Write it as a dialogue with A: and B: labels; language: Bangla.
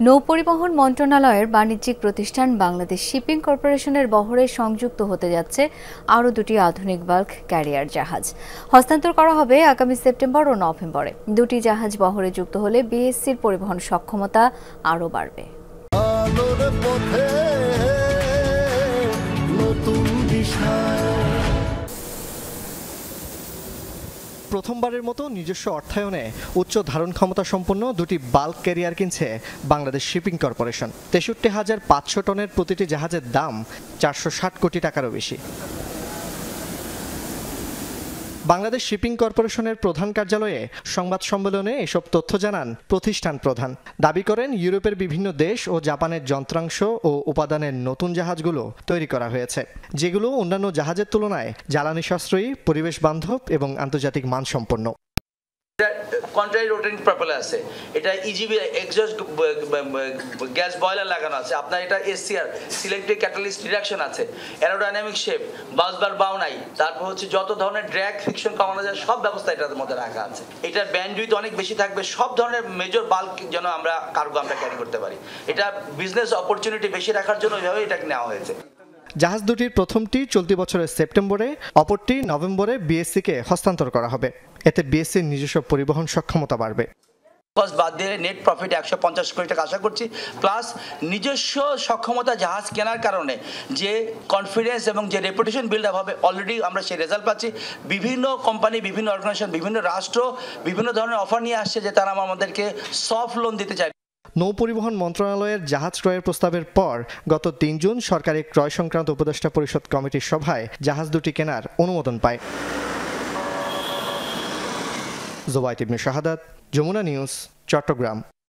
A: নৌপরিবহন মন্ত্রণালয়ের বাণিজ্যিক প্রতিষ্ঠান বাংলাদেশ শিপিং কর্পোরেশনের বহরে সংযুক্ত হতে যাচ্ছে আরও দুটি আধুনিক বাল্ক ক্যারিয়ার জাহাজ। হস্তান্তর করা হবে আগামী সেপ্টেম্বর ও নভেম্বরে। দুটি জাহাজ বহরে যুক্ত হলে বিএসসির পরিবহন সক্ষমতা আরও বাড়বে।
B: প্রথমবারের মতো নিজস্ব অর্থায়নে উচ্চ ধারণ ক্ষমতা সম্পন্ন দুটি বাল্ক ক্যারিয়ার কিনছে বাংলাদেশ শিপিং কর্পোরেশন। ৬৩,৫০০ টনের প্রতিটি জাহাজের দাম ৪৬০ কোটি টাকারও বেশি। বাংলাদেশ শিপিং কর্পোরেশনের প্রধান কার্যালয়ে সংবাদ সম্মেলনে এসব তথ্য জানান প্রতিষ্ঠান প্রধান। দাবি করেন ইউরোপের বিভিন্ন দেশ ও জাপানের যন্ত্রাংশ ও উপাদানের নতুন জাহাজগুলো তৈরি করা হয়েছে, যেগুলো অন্যান্য জাহাজের তুলনায় জ্বালানি সাশ্রয়ী, পরিবেশ বান্ধব এবং আন্তর্জাতিক মানসম্পন্ন।
C: কন্ট্রারি রোটেটিং প্রপেলার আছে, এটা ইজিবি এক্সজস্ট গ্যাস বয়লার লাগানো আছে, আপনার এটা এসসিআর সিলেক্টিভ ক্যাটালিস্ট রিডাকশন আছে, অ্যারোডাইনামিক শেপ, বাসবার বাউ নাই, তারপর হচ্ছে যত ধরনের ড্র্যাগ ফ্রিকশন কমানো যায় সব ব্যবস্থা এটার মধ্যে রাখা আছে। এটার ব্যান্ডউইথ অনেক বেশি থাকবে, সব ধরনের মেজর বাল্ক যেন আমরা কার্গো আমরা ক্যারি করতে পারি। এটা বিজনেস অপরচুনিটি বেশি রাখার জন্য ওইভাবে এটাকে নেওয়া হয়েছে।
B: জাহাজ দুটির প্রথমটি চলতি বছরের সেপ্টেম্বরে, অপরটি নভেম্বরে বিএসসিকে হস্তান্তর করা হবে। এতে বিএসসির নিজস্ব পরিবহন সক্ষমতা বাড়বে।
C: কস্ট বাদ দিয়ে নেট প্রফিট ১৫০ কোটি টাকা আশা করছি, প্লাস নিজস্ব সক্ষমতা জাহাজ কেনার কারণে যে কনফিডেন্স এবং যে রেপুটেশন বিল্ড আপ হবে, অলরেডি আমরা সেই রেজাল্ট পাচ্ছি। বিভিন্ন কোম্পানি, বিভিন্ন অর্গানাইজেশন, বিভিন্ন রাষ্ট্র বিভিন্ন ধরনের অফার নিয়ে আসছে যে তারা আমাদেরকে সফট লোন দিতে চায়।
B: নৌপরিবহন মন্ত্রণালয়ের জাহাজ ক্রয়ের প্রস্তাবের পর গত ৩ জুন সরকারি ক্রয় সংক্রান্ত উপদেষ্টা পরিষদ কমিটির সভায় জাহাজ দুটি কেনার অনুমোদন পায়। জোবায়েত ইবনে শাহাদাত, যমুনা নিউজ, চট্টগ্রাম।